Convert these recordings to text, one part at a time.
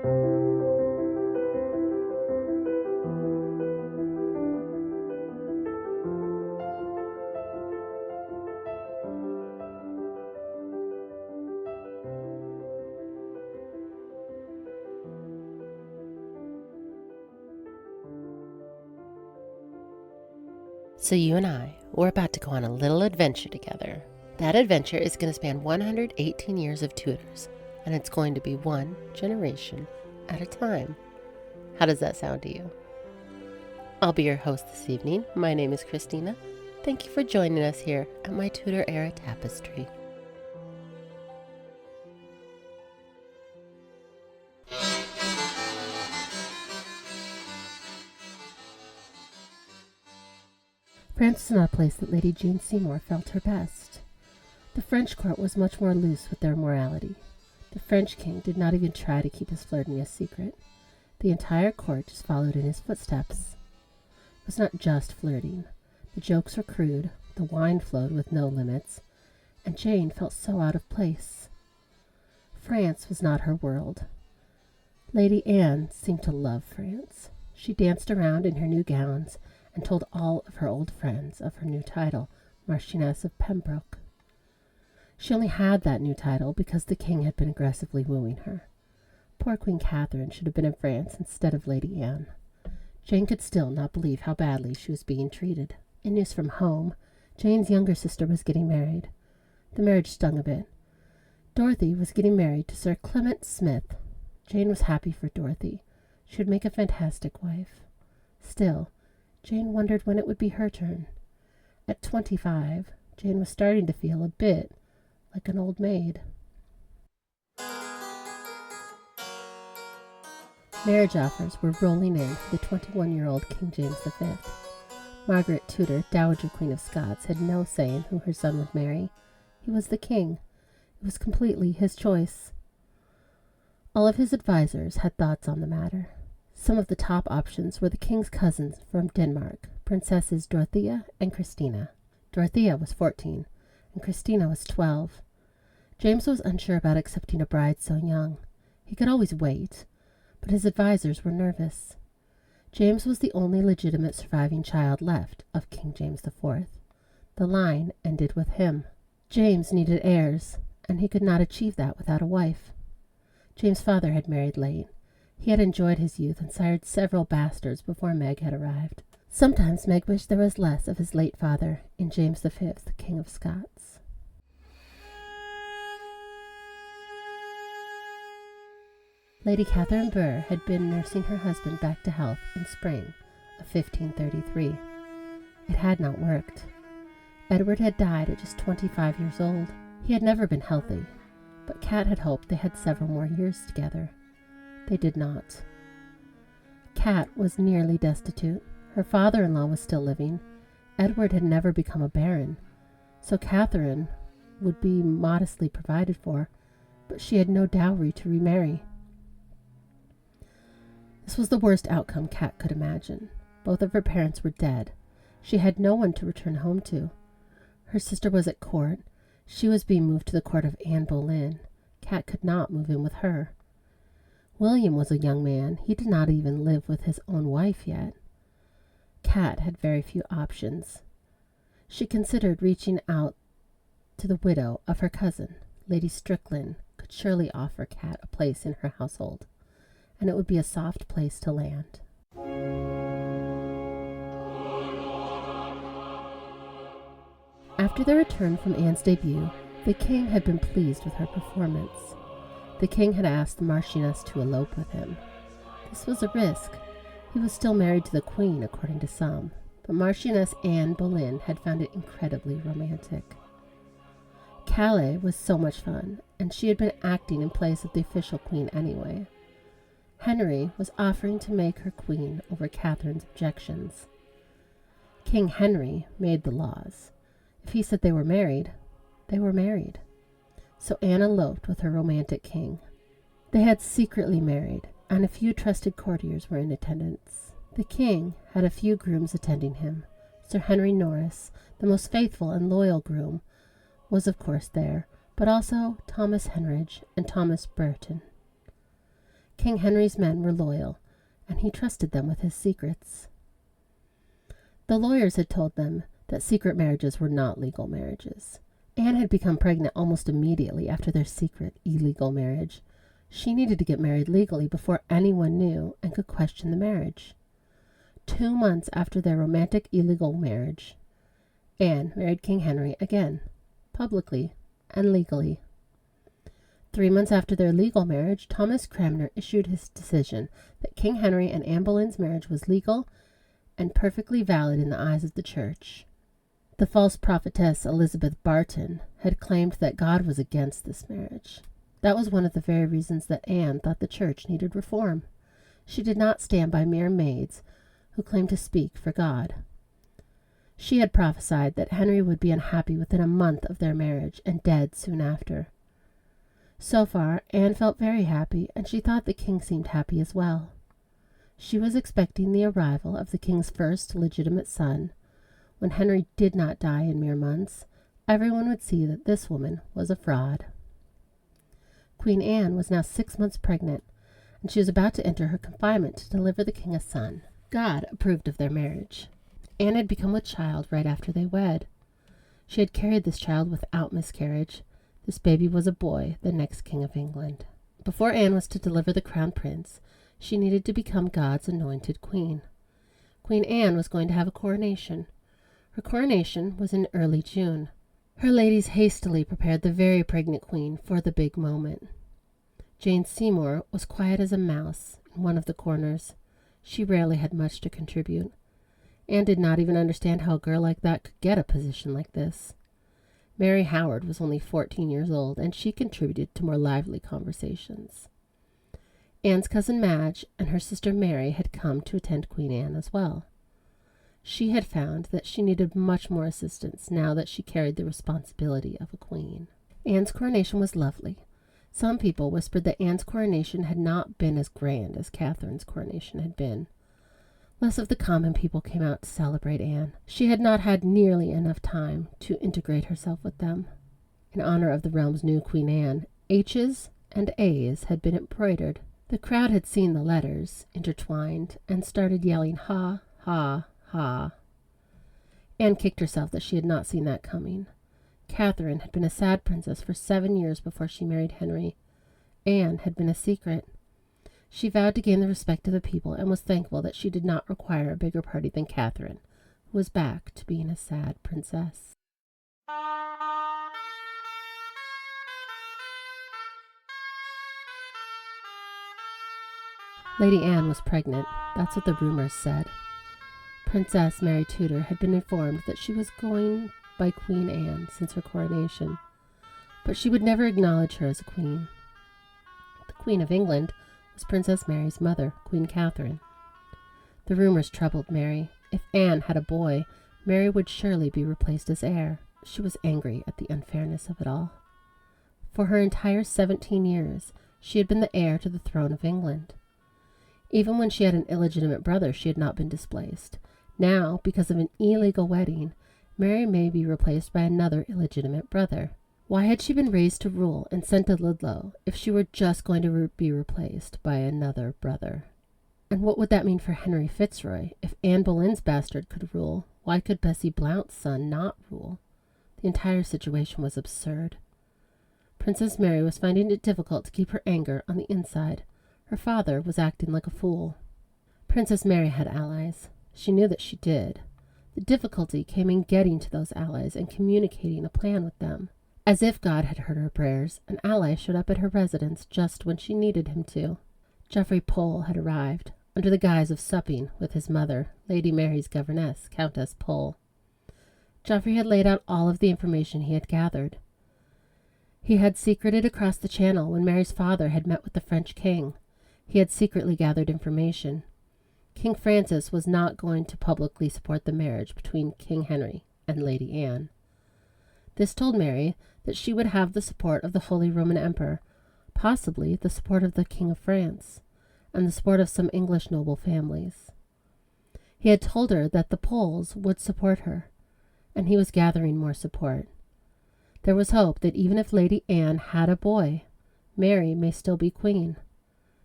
So you and we're about to go on a little adventure together. That adventure is going to span 118 years of Tudors, and it's going to be one generation at a time. How does that sound to you? I'll be your host this evening. My name is Christina. Thank you for joining us here at my Tudor era Tapestry. France was not a place that Lady Jane Seymour felt her best. The French court was much more loose with their morality. The French king did not even try to keep his flirting a secret. The entire court just followed in his footsteps. It was not just flirting. The jokes were crude, the wine flowed with no limits, and Jane felt so out of place. France was not her world. Lady Anne seemed to love France. She danced around in her new gowns and told all of her old friends of her new title, Marchioness of Pembroke. She only had that new title because the king had been aggressively wooing her. Poor Queen Catherine should have been in France instead of Lady Anne. Jane could still not believe how badly she was being treated. In news from home, Jane's younger sister was getting married. The marriage stung a bit. Dorothy was getting married to Sir Clement Smith. Jane was happy for Dorothy. She would make a fantastic wife. Still, Jane wondered when it would be her turn. At 25, Jane was starting to feel a bit like an old maid. Marriage offers were rolling in for the 21-year-old King James V. Margaret Tudor, Dowager Queen of Scots, had no say in who her son would marry. He was the king. It was completely his choice. All of his advisors had thoughts on the matter. Some of the top options were the king's cousins from Denmark, Princesses Dorothea and Christina. Dorothea was 14, and Christina was 12. James was unsure about accepting a bride so young. He could always wait, but his advisors were nervous. James was the only legitimate surviving child left of King James IV. The line ended with him. James needed heirs, and he could not achieve that without a wife. James' father had married late. He had enjoyed his youth and sired several bastards before Meg had arrived. Sometimes Meg wished there was less of his late father in James V, King of Scots. Lady Catherine Burr had been nursing her husband back to health in spring of 1533. It had not worked. Edward had died at just 25 years old. He had never been healthy, but Cat had hoped they had several more years together. They did not. Cat was nearly destitute. Her father-in-law was still living. Edward had never become a baron, so Catherine would be modestly provided for, but she had no dowry to remarry. This was the worst outcome Cat could imagine. Both of her parents were dead. She had no one to return home to. Her sister was at court. She was being moved to the court of Anne Boleyn. Cat could not move in with her. William was a young man. He did not even live with his own wife yet. Cat had very few options. She considered reaching out to the widow of her cousin. Lady Strickland could surely offer Cat a place in her household, and it would be a soft place to land. After their return from Anne's debut, the king had been pleased with her performance. The king had asked the Marchioness to elope with him. This was a risk. He was still married to the queen, according to some, but Marchioness Anne Boleyn had found it incredibly romantic. Calais was so much fun, and she had been acting in place of the official queen anyway. Henry was offering to make her queen over Catherine's objections. King Henry made the laws. If he said they were married, they were married. So Anne eloped with her romantic king. They had secretly married, and a few trusted courtiers were in attendance. The king had a few grooms attending him. Sir Henry Norris, the most faithful and loyal groom, was of course there, but also Thomas Henridge and Thomas Burton. King Henry's men were loyal, and he trusted them with his secrets. The lawyers had told them that secret marriages were not legal marriages. Anne had become pregnant almost immediately after their secret, illegal marriage. She needed to get married legally before anyone knew and could question the marriage. 2 months after their romantic, illegal marriage, Anne married King Henry again, publicly and legally. 3 months after their legal marriage, Thomas Cranmer issued his decision that King Henry and Anne Boleyn's marriage was legal and perfectly valid in the eyes of the Church. The false prophetess Elizabeth Barton had claimed that God was against this marriage. That was one of the very reasons that Anne thought the Church needed reform. She did not stand by mere maids who claimed to speak for God. She had prophesied that Henry would be unhappy within a month of their marriage and dead soon after. So far, Anne felt very happy, and she thought the king seemed happy as well. She was expecting the arrival of the king's first legitimate son. When Henry did not die in mere months, everyone would see that this woman was a fraud. Queen Anne was now 6 months pregnant, and she was about to enter her confinement to deliver the king a son. God approved of their marriage. Anne had become with child right after they wed. She had carried this child without miscarriage. This baby was a boy, the next king of England. Before Anne was to deliver the crown prince, she needed to become God's anointed queen. Queen Anne was going to have a coronation. Her coronation was in early June. Her ladies hastily prepared the very pregnant queen for the big moment. Jane Seymour was quiet as a mouse in one of the corners. She rarely had much to contribute. Anne did not even understand how a girl like that could get a position like this. Mary Howard was only 14 years old, and she contributed to more lively conversations. Anne's cousin Madge and her sister Mary had come to attend Queen Anne as well. She had found that she needed much more assistance now that she carried the responsibility of a queen. Anne's coronation was lovely. Some people whispered that Anne's coronation had not been as grand as Catherine's coronation had been. Less of the common people came out to celebrate Anne. She had not had nearly enough time to integrate herself with them. In honor of the realm's new Queen Anne, H's and A's had been embroidered. The crowd had seen the letters intertwined and started yelling, "Ha, ha, ha." Anne kicked herself that she had not seen that coming. Catherine had been a sad princess for 7 years before she married Henry. Anne had been a secret. She vowed to gain the respect of the people and was thankful that she did not require a bigger party than Catherine, who was back to being a sad princess. Lady Anne was pregnant. That's what the rumors said. Princess Mary Tudor had been informed that she was going by Queen Anne since her coronation, but she would never acknowledge her as a queen. The Queen of England was Princess Mary's mother, Queen Catherine. The rumors troubled Mary. If Anne had a boy, Mary would surely be replaced as heir. She was angry at the unfairness of it all. For her entire 17 years, she had been the heir to the throne of England. Even when she had an illegitimate brother, she had not been displaced. Now, because of an illegal wedding, Mary may be replaced by another illegitimate brother. Why had she been raised to rule and sent to Ludlow if she were just going to be replaced by another brother? And what would that mean for Henry Fitzroy? If Anne Boleyn's bastard could rule, why could Bessie Blount's son not rule? The entire situation was absurd. Princess Mary was finding it difficult to keep her anger on the inside. Her father was acting like a fool. Princess Mary had allies. She knew that she did. The difficulty came in getting to those allies and communicating a plan with them. As if God had heard her prayers, an ally showed up at her residence just when she needed him to. Geoffrey Pole had arrived, under the guise of supping with his mother, Lady Mary's governess, Countess Pole. Geoffrey had laid out all of the information he had gathered. He had secreted across the channel when Mary's father had met with the French king. He had secretly gathered information. King Francis was not going to publicly support the marriage between King Henry and Lady Anne. This told Mary that she would have the support of the Holy Roman Emperor, possibly the support of the King of France, and the support of some English noble families. He had told her that the Poles would support her, and he was gathering more support. There was hope that even if Lady Anne had a boy, Mary may still be queen.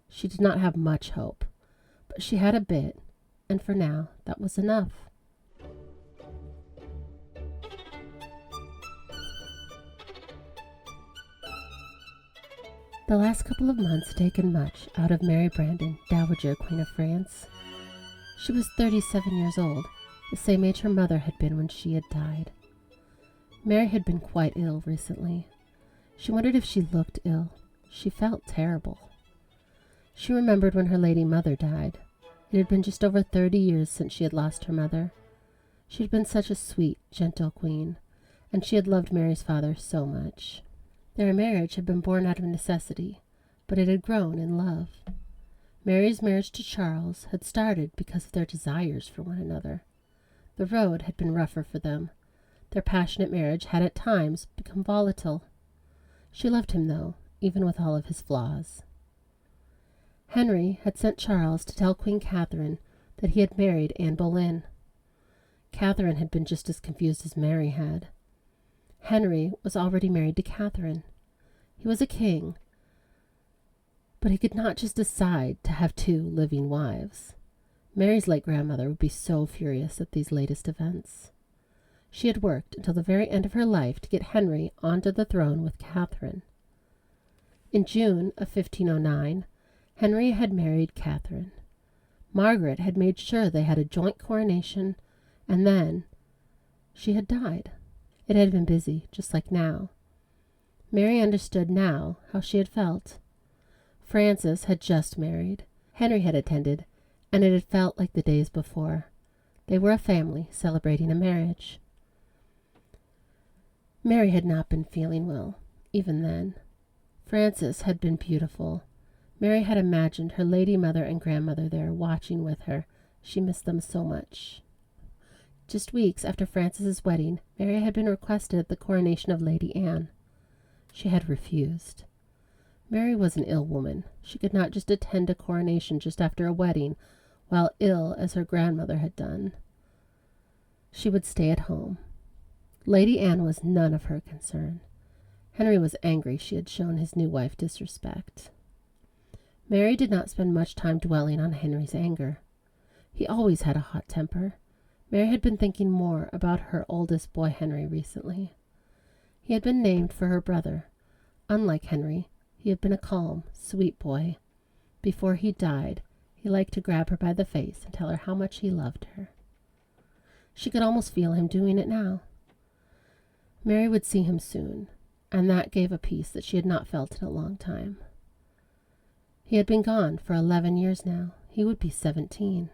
She did not have much hope, but she had a bit, and for now that was enough. The last couple of months had taken much out of Mary Brandon, Dowager Queen of France. She was 37 years old, the same age her mother had been when she had died. Mary had been quite ill recently. She wondered if she looked ill. She felt terrible. She remembered when her lady mother died. It had been just over 30 years since she had lost her mother. She had been such a sweet, gentle queen, and she had loved Mary's father so much. Their marriage had been born out of necessity, but it had grown in love. Mary's marriage to Charles had started because of their desires for one another. The road had been rougher for them. Their passionate marriage had at times become volatile. She loved him, though, even with all of his flaws. Henry had sent Charles to tell Queen Catherine that he had married Anne Boleyn. Catherine had been just as confused as Mary had. Henry was already married to Catherine. He was a king, but he could not just decide to have 2 living wives. Mary's late grandmother would be so furious at these latest events. She had worked until the very end of her life to get Henry onto the throne with Catherine. In June of 1509, Henry had married Catherine. Margaret had made sure they had a joint coronation, and then she had died. It had been busy, just like now. Mary understood now how she had felt. Francis had just married. Henry had attended, and it had felt like the days before. They were a family celebrating a marriage. Mary had not been feeling well, even then. Francis had been beautiful. Mary had imagined her lady mother and grandmother there watching with her. She missed them so much. Just weeks after Francis's wedding, Mary had been requested at the coronation of Lady Anne. She had refused. Mary was an ill woman. She could not just attend a coronation just after a wedding, while ill as her grandmother had done. She would stay at home. Lady Anne was none of her concern. Henry was angry she had shown his new wife disrespect. Mary did not spend much time dwelling on Henry's anger. He always had a hot temper. Mary had been thinking more about her oldest boy Henry recently. He had been named for her brother. Unlike Henry, he had been a calm, sweet boy. Before he died, he liked to grab her by the face and tell her how much he loved her. She could almost feel him doing it now. Mary would see him soon, and that gave a peace that she had not felt in a long time. He had been gone for 11 years now. He would be 17.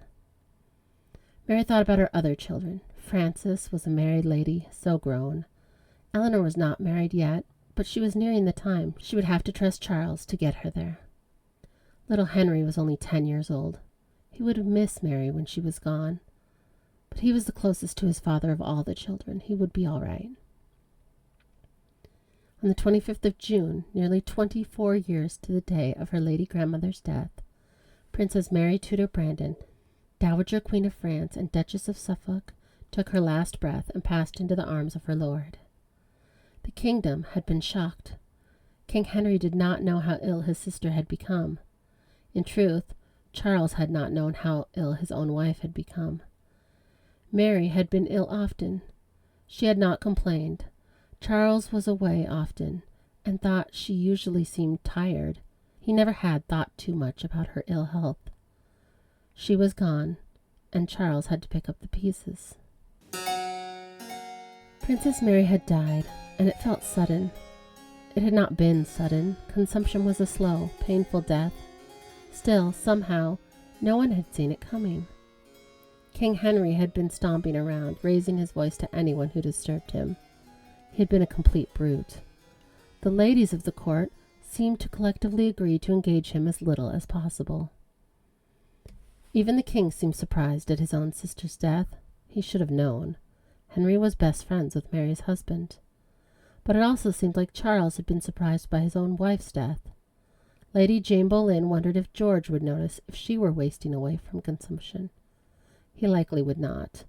Mary thought about her other children. Frances was a married lady, so grown. Eleanor was not married yet, but she was nearing the time she would have to trust Charles to get her there. Little Henry was only 10 years old. He would miss Mary when she was gone, but he was the closest to his father of all the children. He would be all right. On the 25th of June, nearly 24 years to the day of her lady grandmother's death, Princess Mary Tudor Brandon, Dowager Queen of France and Duchess of Suffolk, took her last breath and passed into the arms of her lord. The kingdom had been shocked. King Henry did not know how ill his sister had become. In truth, Charles had not known how ill his own wife had become. Mary had been ill often. She had not complained. Charles was away often, and thought she usually seemed tired. He never had thought too much about her ill health. She was gone, and Charles had to pick up the pieces. Princess Mary had died, and it felt sudden. It had not been sudden. Consumption was a slow, painful death. Still, somehow, no one had seen it coming. King Henry had been stomping around, raising his voice to anyone who disturbed him. He had been a complete brute. The ladies of the court seemed to collectively agree to engage him as little as possible. Even the king seemed surprised at his own sister's death. He should have known. Henry was best friends with Mary's husband. But it also seemed like Charles had been surprised by his own wife's death. Lady Jane Boleyn wondered if George would notice if she were wasting away from consumption. He likely would not.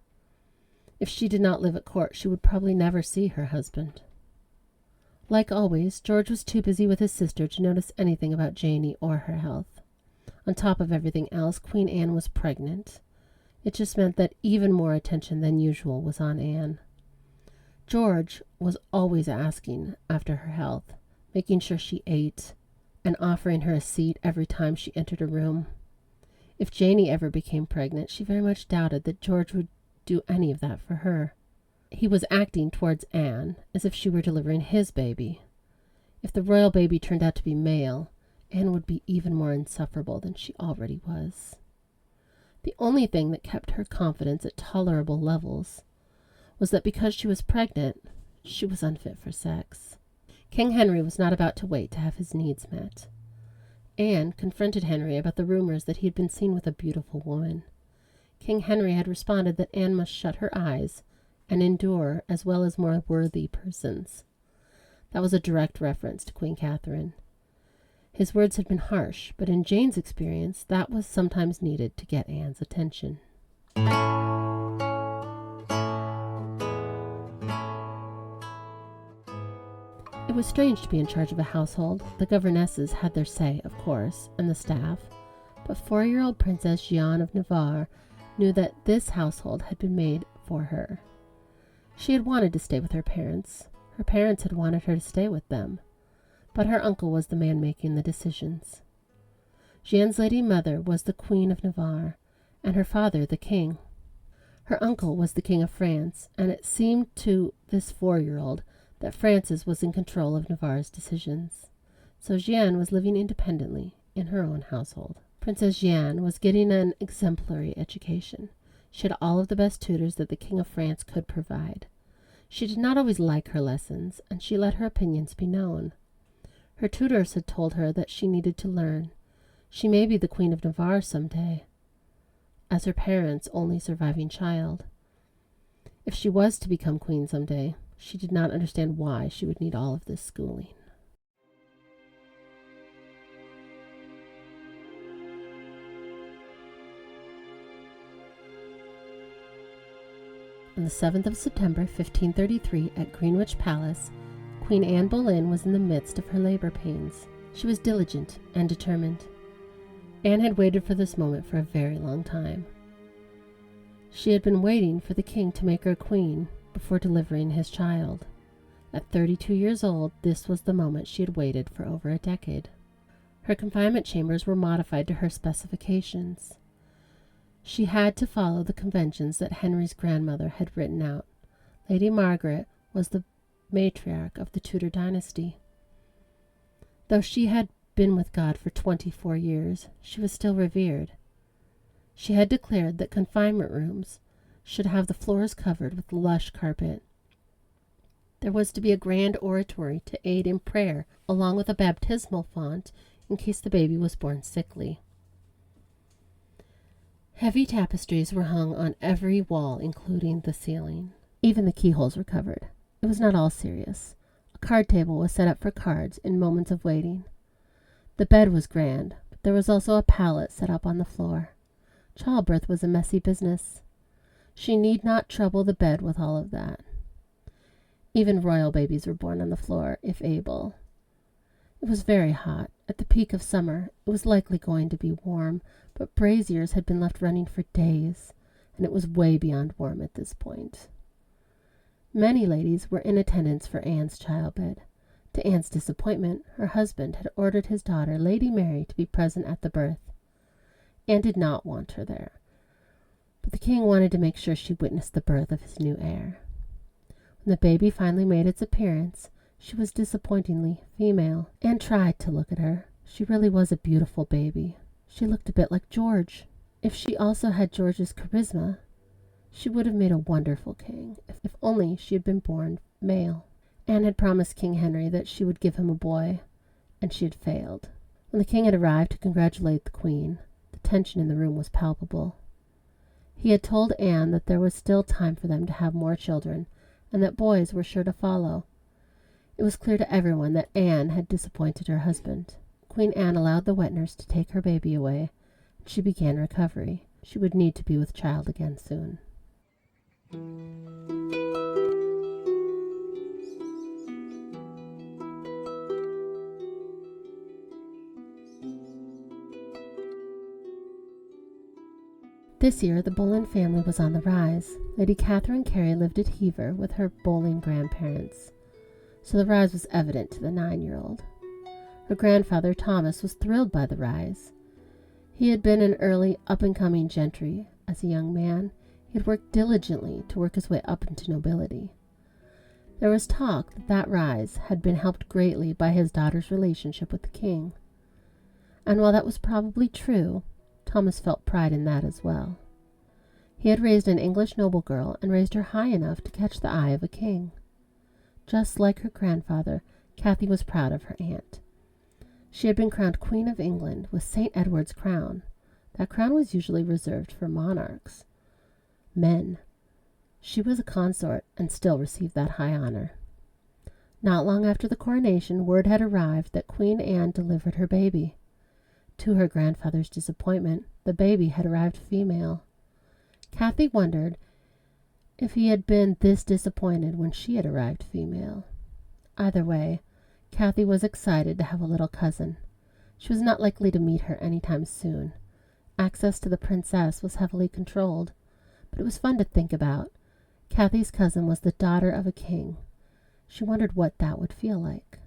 If she did not live at court, she would probably never see her husband. Like always, George was too busy with his sister to notice anything about Janey or her health. On top of everything else, Queen Anne was pregnant. It just meant that even more attention than usual was on Anne. George was always asking after her health, making sure she ate, and offering her a seat every time she entered a room. If Janie ever became pregnant, she very much doubted that George would do any of that for her. He was acting towards Anne as if she were delivering his baby. If the royal baby turned out to be male, Anne would be even more insufferable than she already was. The only thing that kept her confidence at tolerable levels was that because she was pregnant, she was unfit for sex. King Henry was not about to wait to have his needs met. Anne confronted Henry about the rumors that he had been seen with a beautiful woman. King Henry had responded that Anne must shut her eyes and endure as well as more worthy persons. That was a direct reference to Queen Catherine. His words had been harsh, but in Jane's experience, that was sometimes needed to get Anne's attention. It was strange to be in charge of a household. The governesses had their say, of course, and the staff, but 4-year-old Princess Jeanne of Navarre knew that this household had been made for her. She had wanted to stay with her parents. Her parents had wanted her to stay with them, but her uncle was the man making the decisions. Jeanne's lady mother was the Queen of Navarre, and her father the king. Her uncle was the King of France, and it seemed to this 4-year-old that Francis was in control of Navarre's decisions. So Jeanne was living independently in her own household. Princess Jeanne was getting an exemplary education. She had all of the best tutors that the King of France could provide. She did not always like her lessons, and she let her opinions be known. Her tutors had told her that she needed to learn. She may be the Queen of Navarre someday, as her parents' only surviving child. If she was to become queen someday, she did not understand why she would need all of this schooling. On the 7th of September, 1533, at Greenwich Palace, Queen Anne Boleyn was in the midst of her labor pains. She was diligent and determined. Anne had waited for this moment for a very long time. She had been waiting for the king to make her queen before delivering his child. At 32 years old, this was the moment she had waited for over a decade. Her confinement chambers were modified to her specifications. She had to follow the conventions that Henry's grandmother had written out. Lady Margaret was the matriarch of the Tudor dynasty. Though she had been with God for 24 years, she was still revered. She had declared that confinement rooms should have the floors covered with lush carpet. There was to be a grand oratory to aid in prayer, along with a baptismal font in case the baby was born sickly. Heavy tapestries were hung on every wall, including the ceiling. Even the keyholes were covered. It was not all serious. A card table was set up for cards in moments of waiting. The bed was grand, but there was also a pallet set up on the floor. Childbirth was a messy business. She need not trouble the bed with all of that. Even royal babies were born on the floor, if able. It was very hot. At the peak of summer, it was likely going to be warm, but braziers had been left running for days, and it was way beyond warm at this point. Many ladies were in attendance for Anne's childbed. To Anne's disappointment, her husband had ordered his daughter, Lady Mary, to be present at the birth. Anne did not want her there, but the king wanted to make sure she witnessed the birth of his new heir. When the baby finally made its appearance, she was disappointingly female. Anne tried to look at her. She really was a beautiful baby. She looked a bit like George. If she also had George's charisma, she would have made a wonderful king, if only she had been born male. Anne had promised King Henry that she would give him a boy, and she had failed. When the king had arrived to congratulate the queen, the tension in the room was palpable. He had told Anne that there was still time for them to have more children, and that boys were sure to follow. It was clear to everyone that Anne had disappointed her husband. Queen Anne allowed the wet nurse to take her baby away, and she began recovery. She would need to be with child again soon. This year, the Boleyn family was on the rise. Lady Catherine Carey lived at Hever with her Boleyn grandparents, so the rise was evident to the 9-year-old. Her grandfather, Thomas, was thrilled by the rise. He had been an early up-and-coming gentry. As a young man, he had worked diligently to work his way up into nobility. There was talk that that rise had been helped greatly by his daughter's relationship with the king. And while that was probably true, Thomas felt pride in that as well. He had raised an English noble girl and raised her high enough to catch the eye of a king. Just like her grandfather, Cathy was proud of her aunt. She had been crowned Queen of England with St. Edward's crown. That crown was usually reserved for monarchs. Men. She was a consort and still received that high honor. Not long after the coronation, word had arrived that Queen Anne delivered her baby. To her grandfather's disappointment, the baby had arrived female. Cathy wondered if he had been this disappointed when she had arrived female. Either way, Cathy was excited to have a little cousin. She was not likely to meet her any time soon. Access to the princess was heavily controlled, but it was fun to think about. Cathy's cousin was the daughter of a king. She wondered what that would feel like.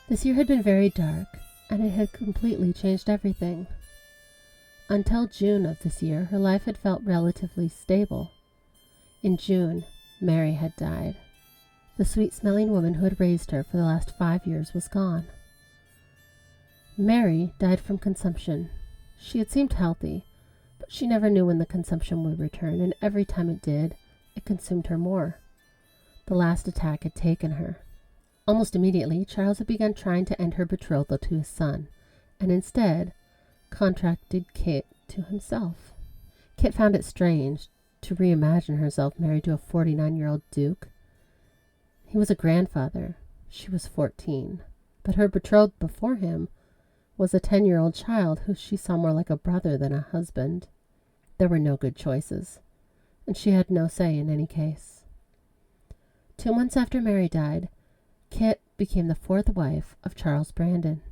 This year had been very dark, and it had completely changed everything. Until June of this year, her life had felt relatively stable. In June, Mary had died. The sweet-smelling woman who had raised her for the last 5 years was gone. Mary died from consumption. She had seemed healthy, but she never knew when the consumption would return, and every time it did, it consumed her more. The last attack had taken her. Almost immediately, Charles had begun trying to end her betrothal to his son, and instead contracted Kit to himself. Kit found it strange to reimagine herself married to a 49-year-old duke. He was a grandfather. She was 14. But her betrothed before him was a 10-year-old child who she saw more like a brother than a husband. There were no good choices, and she had no say in any case. 2 months after Mary died, Kit became the 4th wife of Charles Brandon.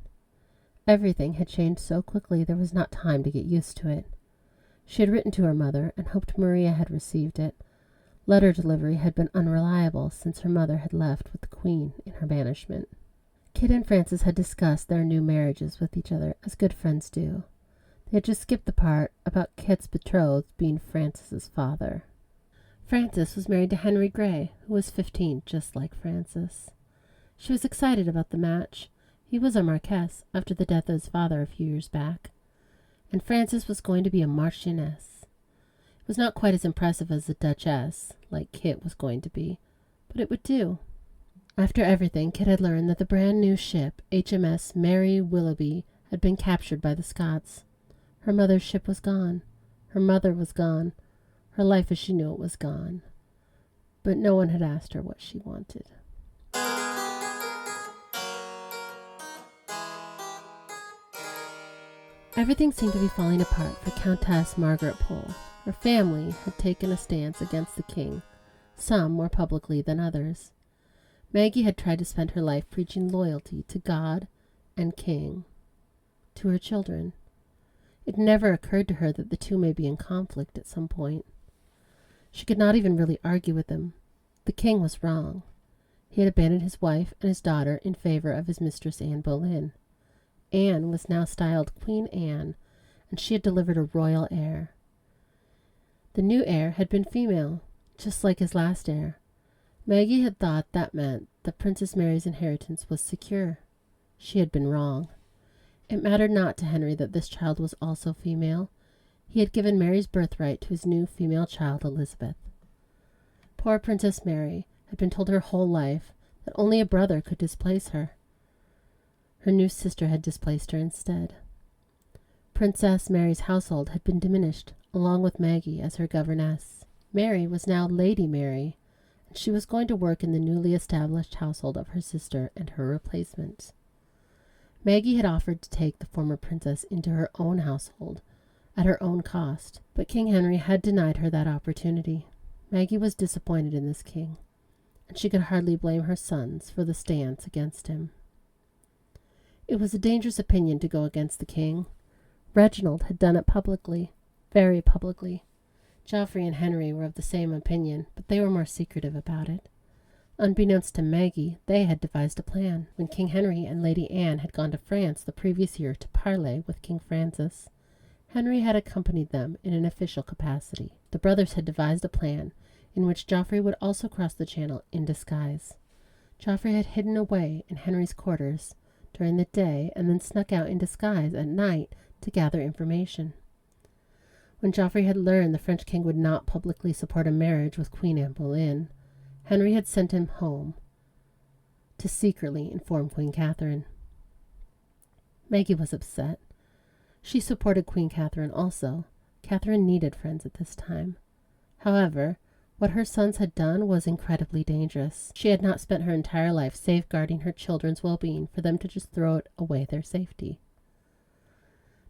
Everything had changed so quickly there was not time to get used to it. She had written to her mother and hoped Maria had received it. Letter delivery had been unreliable since her mother had left with the Queen in her banishment. Kit and Francis had discussed their new marriages with each other, as good friends do. They had just skipped the part about Kit's betrothed being Francis's father. Francis was married to Henry Grey, who was 15, just like Francis. She was excited about the match. He was a marquess after the death of his father a few years back, and Frances was going to be a marchioness. It was not quite as impressive as a duchess, like Kit was going to be, but it would do. After everything, Kit had learned that the brand new ship, HMS Mary Willoughby, had been captured by the Scots. Her mother's ship was gone. Her mother was gone. Her life as she knew it was gone. But no one had asked her what she wanted. Everything seemed to be falling apart for Countess Margaret Pole. Her family had taken a stance against the king, some more publicly than others. Maggie had tried to spend her life preaching loyalty to God and king, to her children. It never occurred to her that the two may be in conflict at some point. She could not even really argue with him. The king was wrong. He had abandoned his wife and his daughter in favor of his mistress Anne Boleyn. Anne was now styled Queen Anne, and she had delivered a royal heir. The new heir had been female, just like his last heir. Maggie had thought that meant that Princess Mary's inheritance was secure. She had been wrong. It mattered not to Henry that this child was also female. He had given Mary's birthright to his new female child, Elizabeth. Poor Princess Mary had been told her whole life that only a brother could displace her. Her new sister had displaced her instead. Princess Mary's household had been diminished, along with Maggie as her governess. Mary was now Lady Mary, She was going to work in the newly established household of her sister and her replacement. Maggie had offered to take the former princess into her own household at her own cost, but King Henry had denied her that opportunity. Maggie was disappointed in this king, and she could hardly blame her sons for the stance against him. It was a dangerous opinion to go against the king. Reginald had done it publicly, very publicly. Geoffrey and Henry were of the same opinion, but they were more secretive about it. Unbeknownst to Maggie, they had devised a plan. When King Henry and Lady Anne had gone to France the previous year to parley with King Francis, Henry had accompanied them in an official capacity. The brothers had devised a plan in which Geoffrey would also cross the Channel in disguise. Geoffrey had hidden away in Henry's quarters during the day and then snuck out in disguise at night to gather information. When Geoffrey had learned the French king would not publicly support a marriage with Queen Anne Boleyn, Henry had sent him home to secretly inform Queen Catherine. Maggie was upset. She supported Queen Catherine also. Catherine needed friends at this time. However, what her sons had done was incredibly dangerous. She had not spent her entire life safeguarding her children's well-being for them to just throw it away their safety.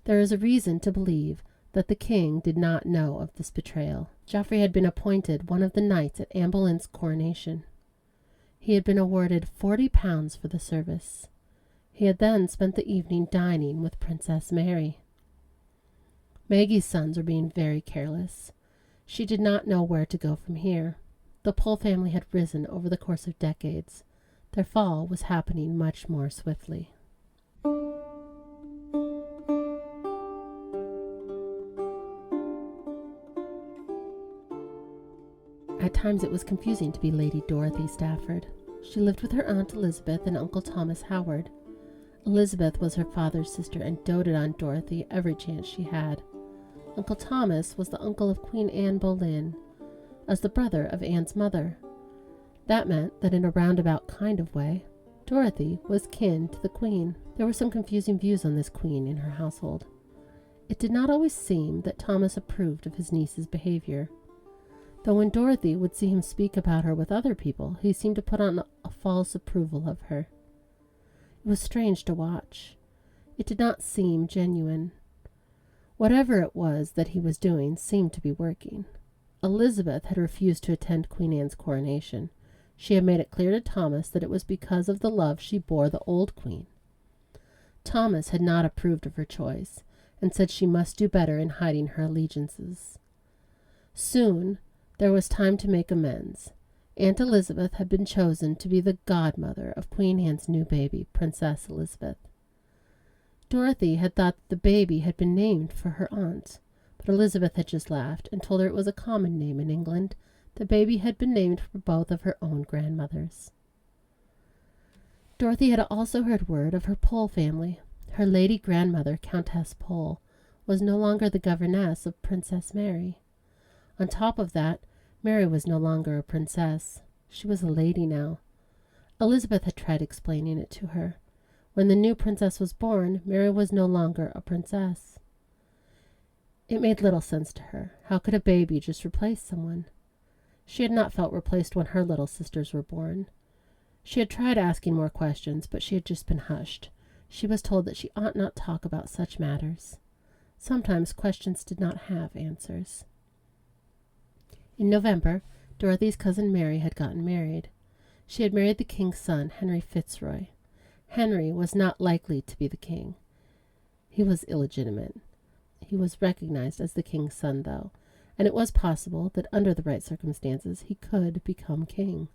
There is a reason to believe that the king did not know of this betrayal. Geoffrey had been appointed one of the knights at Anne Boleyn's coronation. He had been awarded £40 for the service. He had then spent the evening dining with Princess Mary. Maggie's sons were being very careless. She did not know where to go from here. The Pole family had risen over the course of decades. Their fall was happening much more swiftly. At times it was confusing to be Lady Dorothy Stafford. She lived with her Aunt Elizabeth and Uncle Thomas Howard. Elizabeth was her father's sister and doted on Dorothy every chance she had. Uncle Thomas was the uncle of Queen Anne Boleyn, as the brother of Anne's mother. That meant that in a roundabout kind of way, Dorothy was kin to the Queen. There were some confusing views on this Queen in her household. It did not always seem that Thomas approved of his niece's behavior. Though when Dorothy would see him speak about her with other people, he seemed to put on a false approval of her. It was strange to watch. It did not seem genuine. Whatever it was that he was doing seemed to be working. Elizabeth had refused to attend Queen Anne's coronation. She had made it clear to Thomas that it was because of the love she bore the old queen. Thomas had not approved of her choice, and said she must do better in hiding her allegiances. Soon there was time to make amends. Aunt Elizabeth had been chosen to be the godmother of Queen Anne's new baby, Princess Elizabeth. Dorothy had thought that the baby had been named for her aunt, but Elizabeth had just laughed and told her it was a common name in England. The baby had been named for both of her own grandmothers. Dorothy had also heard word of her Pole family. Her lady grandmother, Countess Pole, was no longer the governess of Princess Mary. On top of that, Mary was no longer a princess. She was a lady now. Elizabeth had tried explaining it to her. When the new princess was born, Mary was no longer a princess. It made little sense to her. How could a baby just replace someone? She had not felt replaced when her little sisters were born. She had tried asking more questions, but she had just been hushed. She was told that she ought not talk about such matters. Sometimes questions did not have answers. In November, Dorothy's cousin Mary had gotten married. She had married the king's son, Henry Fitzroy. Henry was not likely to be the king. He was illegitimate. He was recognized as the king's son, though, and it was possible that under the right circumstances he could become king.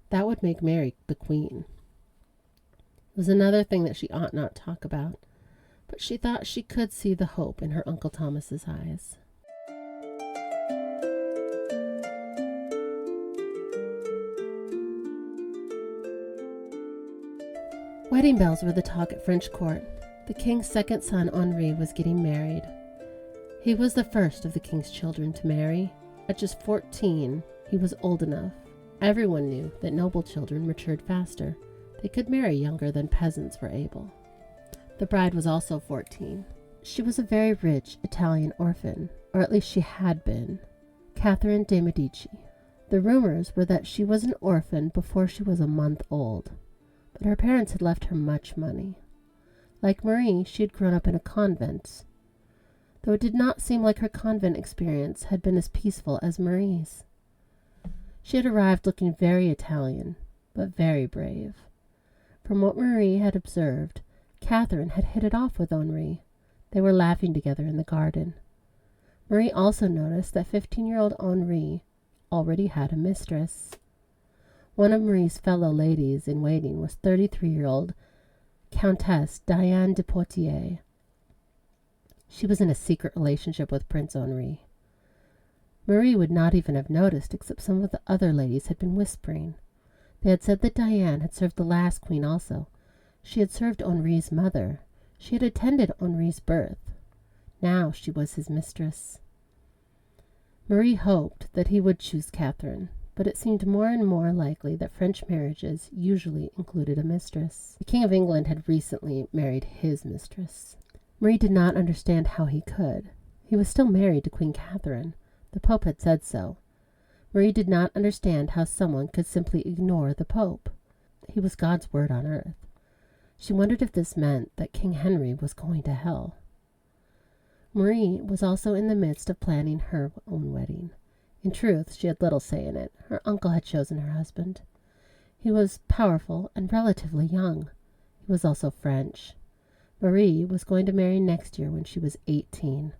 That would make Mary the queen. It was another thing that she ought not talk about, but she thought she could see the hope in her Uncle Thomas's eyes. Wedding bells were the talk at French court. The king's second son, Henri, was getting married. He was the first of the king's children to marry. At just 14, he was old enough. Everyone knew that noble children matured faster. They could marry younger than peasants were able. The bride was also 14. She was a very rich Italian orphan, or at least she had been, Catherine de' Medici. The rumors were that she was an orphan before she was a month old, but her parents had left her much money. Like Marie, she had grown up in a convent, though it did not seem like her convent experience had been as peaceful as Marie's. She had arrived looking very Italian, but very brave. From what Marie had observed, Catherine had hit it off with Henri. They were laughing together in the garden. Marie also noticed that 15-year-old Henri already had a mistress. One of Marie's fellow ladies-in-waiting was 33-year-old Countess Diane de Poitiers. She was in a secret relationship with Prince Henri. Marie would not even have noticed, except some of the other ladies had been whispering. They had said that Diane had served the last queen also. She had served Henri's mother. She had attended Henri's birth. Now she was his mistress. Marie hoped that he would choose Catherine, but it seemed more and more likely that French marriages usually included a mistress. The King of England had recently married his mistress. Marie did not understand how he could. He was still married to Queen Catherine. The Pope had said so. Marie did not understand how someone could simply ignore the Pope. He was God's word on earth. She wondered if this meant that King Henry was going to hell. Marie was also in the midst of planning her own wedding. In truth, she had little say in it. Her uncle had chosen her husband. He was powerful and relatively young. He was also French. Marie was going to marry next year when she was 18.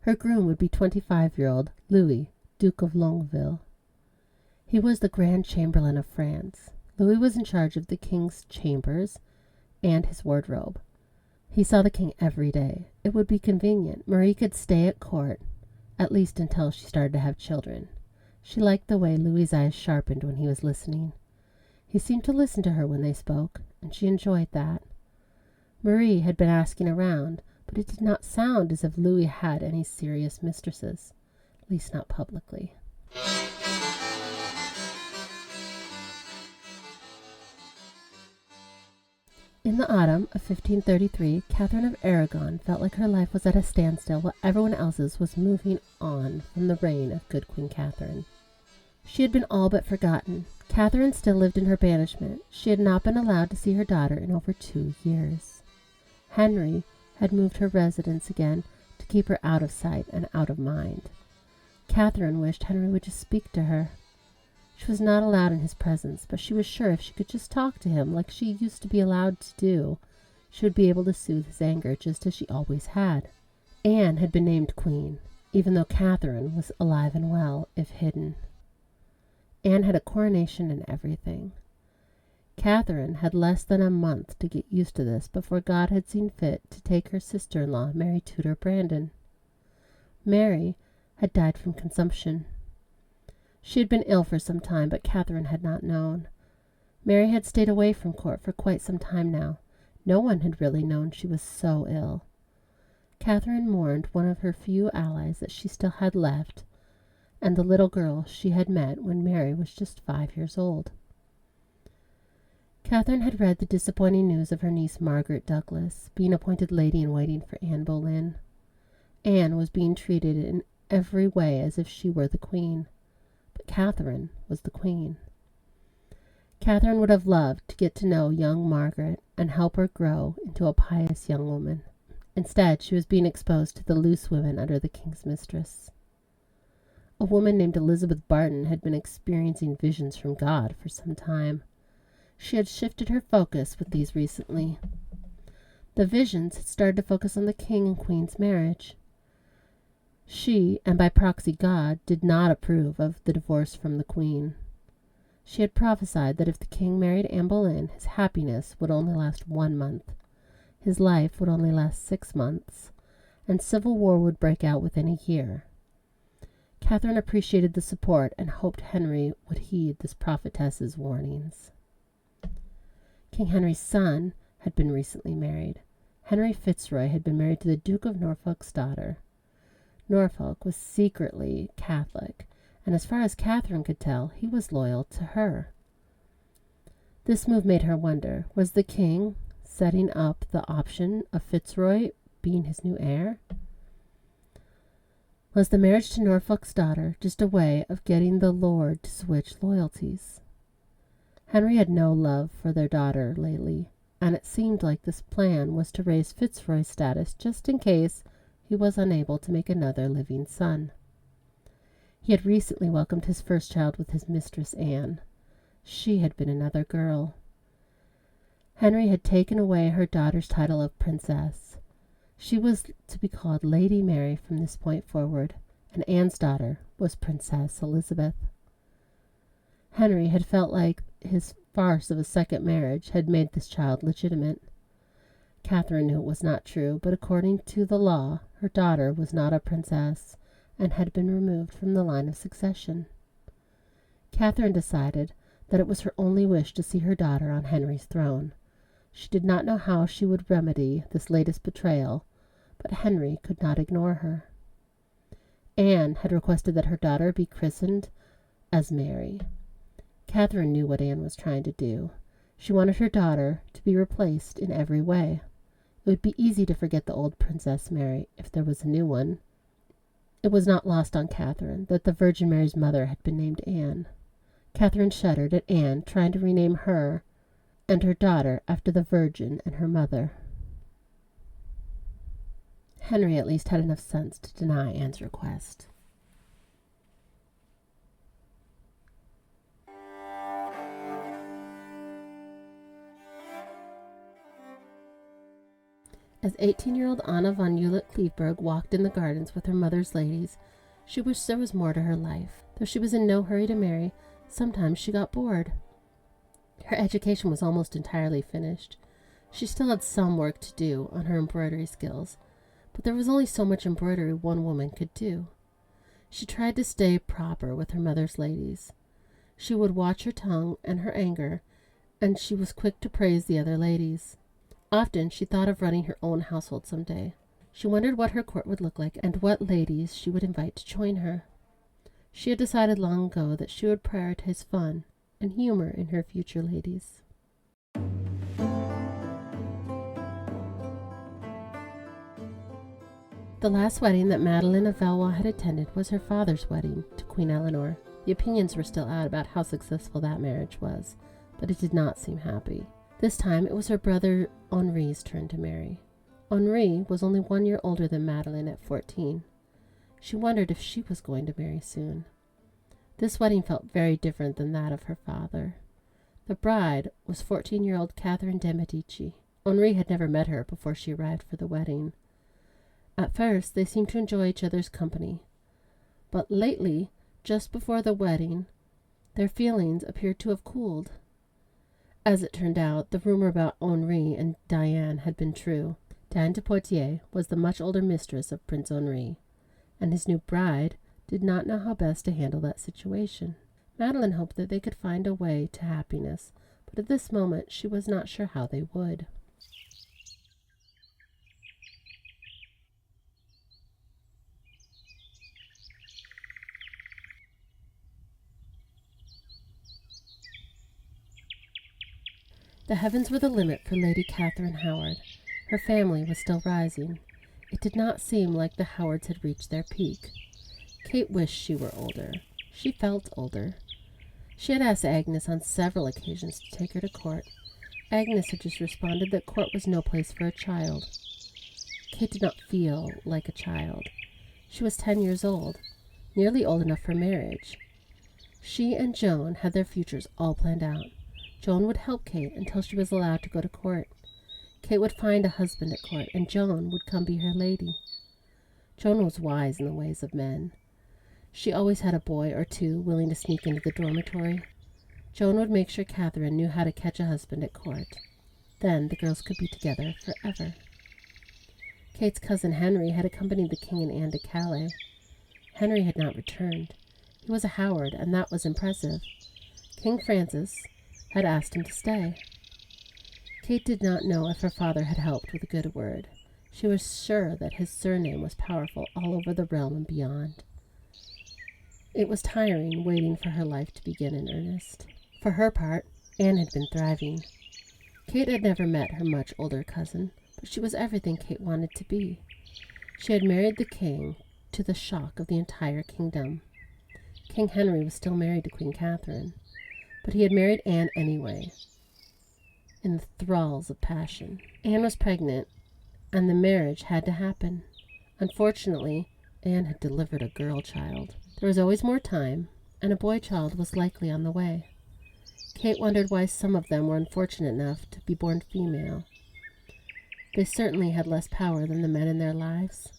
Her groom would be 25-year-old Louis, Duke of Longueville. He was the Grand Chamberlain of France. Louis was in charge of the king's chambers and his wardrobe. He saw the king every day. It would be convenient. Marie could stay at court, at least until she started to have children. She liked the way Louis's eyes sharpened when he was listening. He seemed to listen to her when they spoke, and she enjoyed that. Marie had been asking around, but it did not sound as if Louis had any serious mistresses, at least not publicly. In the autumn of 1533, Catherine of Aragon felt like her life was at a standstill while everyone else's was moving on from the reign of good Queen Catherine. She had been all but forgotten. Catherine still lived in her banishment. She had not been allowed to see her daughter in over 2 years. Henry had moved her residence again to keep her out of sight and out of mind. Catherine wished Henry would just speak to her. She was not allowed in his presence, but she was sure if she could just talk to him like she used to be allowed to do, she would be able to soothe his anger just as she always had. Anne had been named queen, even though Catherine was alive and well, if hidden. Anne had a coronation and everything. Catherine had less than a month to get used to this before God had seen fit to take her sister-in-law, Mary Tudor Brandon. Mary had died from consumption. She had been ill for some time, but Catherine had not known. Mary had stayed away from court for quite some time now. No one had really known she was so ill. Catherine mourned one of her few allies that she still had left, and the little girl she had met when Mary was just 5 years old. Catherine had read the disappointing news of her niece Margaret Douglas being appointed lady-in-waiting for Anne Boleyn. Anne was being treated in every way as if she were the queen, but Catherine was the queen. Catherine would have loved to get to know young Margaret and help her grow into a pious young woman. Instead, she was being exposed to the loose women under the king's mistress. A woman named Elizabeth Barton had been experiencing visions from God for some time. She had shifted her focus with these recently. The visions had started to focus on the king and queen's marriage. She, and by proxy God, did not approve of the divorce from the queen. She had prophesied that if the king married Anne Boleyn, his happiness would only last 1 month, his life would only last 6 months, and civil war would break out within a year. Catherine appreciated the support and hoped Henry would heed this prophetess's warnings. King Henry's son had been recently married. Henry Fitzroy had been married to the Duke of Norfolk's daughter. Norfolk was secretly Catholic, and as far as Catherine could tell, he was loyal to her. This move made her wonder, was the king setting up the option of Fitzroy being his new heir? Was the marriage to Norfolk's daughter just a way of getting the lord to switch loyalties? Henry had no love for their daughter lately, and it seemed like this plan was to raise Fitzroy's status just in case he was unable to make another living son. He had recently welcomed his first child with his mistress Anne. She had been another girl. Henry had taken away her daughter's title of princess. She was to be called Lady Mary from this point forward, and Anne's daughter was Princess Elizabeth. Henry had felt like his farce of a second marriage had made this child legitimate. Catherine knew it was not true, but according to the law, her daughter was not a princess and had been removed from the line of succession. Catherine decided that it was her only wish to see her daughter on Henry's throne. She did not know how she would remedy this latest betrayal, but Henry could not ignore her. Anne had requested that her daughter be christened as Mary. Catherine knew what Anne was trying to do. She wanted her daughter to be replaced in every way. It would be easy to forget the old Princess Mary if there was a new one. It was not lost on Catherine that the Virgin Mary's mother had been named Anne. Catherine shuddered at Anne trying to rename her and her daughter after the Virgin and her mother. Henry at least had enough sense to deny Anne's request. As 18-year-old Anna von Euler-Kleefberg walked in the gardens with her mother's ladies, she wished there was more to her life. Though she was in no hurry to marry, sometimes she got bored. Her education was almost entirely finished. She still had some work to do on her embroidery skills, but there was only so much embroidery one woman could do. She tried to stay proper with her mother's ladies. She would watch her tongue and her anger, and she was quick to praise the other ladies. Often she thought of running her own household some day. She wondered what her court would look like and what ladies she would invite to join her. She had decided long ago that she would prioritize fun and humor in her future ladies. The last wedding that Madeline of Valois had attended was her father's wedding to Queen Eleanor. The opinions were still out about how successful that marriage was, but it did not seem happy. This time it was her brother Henri's turn to marry. Henri was only 1 year older than Madeline at 14. She wondered if she was going to marry soon. This wedding felt very different than that of her father. The bride was 14-year-old Catherine de' Medici. Henri had never met her before she arrived for the wedding. At first they seemed to enjoy each other's company, but lately, just before the wedding, their feelings appeared to have cooled. As it turned out, the rumor about Henri and Diane had been true. Diane de Poitiers was the much older mistress of Prince Henri, and his new bride did not know how best to handle that situation. Madeline hoped that they could find a way to happiness, but at this moment she was not sure how they would. The heavens were the limit for Lady Catherine Howard. Her family was still rising. It did not seem like the Howards had reached their peak. Kate wished she were older. She felt older. She had asked Agnes on several occasions to take her to court. Agnes had just responded that court was no place for a child. Kate did not feel like a child. She was 10 years old, nearly old enough for marriage. She and Joan had their futures all planned out. Joan would help Kate until she was allowed to go to court. Kate would find a husband at court, and Joan would come be her lady. Joan was wise in the ways of men. She always had a boy or two willing to sneak into the dormitory. Joan would make sure Catherine knew how to catch a husband at court. Then the girls could be together forever. Kate's cousin Henry had accompanied the King and Anne to Calais. Henry had not returned. He was a Howard, and that was impressive. King Francis had asked him to stay. Kate did not know if her father had helped with a good word. She was sure that his surname was powerful all over the realm and beyond. It was tiring waiting for her life to begin in earnest. For her part, Anne had been thriving. Kate had never met her much older cousin, but she was everything Kate wanted to be. She had married the king to the shock of the entire kingdom. King Henry was still married to Queen Catherine, but he had married Anne anyway, in the thralls of passion. Anne was pregnant, and the marriage had to happen. Unfortunately, Anne had delivered a girl child. There was always more time, and a boy child was likely on the way. Kate wondered why some of them were unfortunate enough to be born female. They certainly had less power than the men in their lives.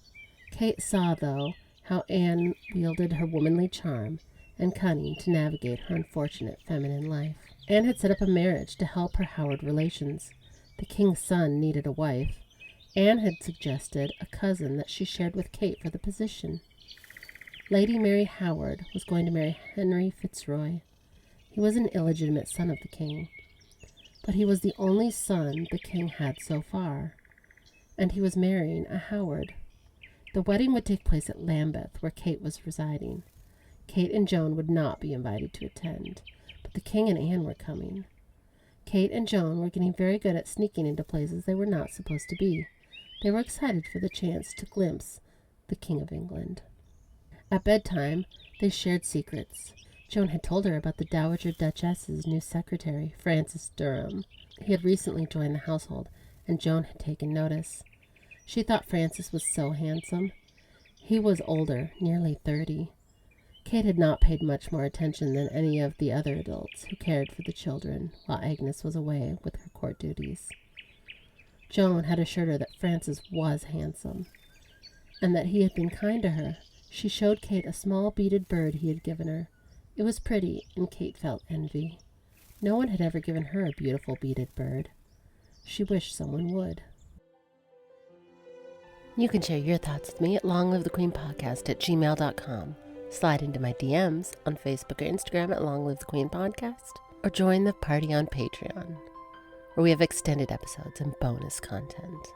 Kate saw, though, how Anne wielded her womanly charm and cunning to navigate her unfortunate feminine life. Anne had set up a marriage to help her Howard relations. The king's son needed a wife. Anne had suggested a cousin that she shared with Kate for the position. Lady Mary Howard was going to marry Henry Fitzroy. He was an illegitimate son of the king, but he was the only son the king had so far, and he was marrying a Howard. The wedding would take place at Lambeth, where Kate was residing. Kate and Joan would not be invited to attend, but the king and Anne were coming. Kate and Joan were getting very good at sneaking into places they were not supposed to be. They were excited for the chance to glimpse the King of England. At bedtime, they shared secrets. Joan had told her about the Dowager Duchess's new secretary, Francis Durham. He had recently joined the household, and Joan had taken notice. She thought Francis was so handsome. He was older, nearly 30. Kate had not paid much more attention than any of the other adults who cared for the children while Agnes was away with her court duties. Joan had assured her that Francis was handsome, and that he had been kind to her. She showed Kate a small beaded bird he had given her. It was pretty, and Kate felt envy. No one had ever given her a beautiful beaded bird. She wished someone would. You can share your thoughts with me at longlivethequeenpodcast@gmail.com. Slide into my DMs on Facebook or Instagram at Long Live the Queen Podcast, or join the party on Patreon, where we have extended episodes and bonus content.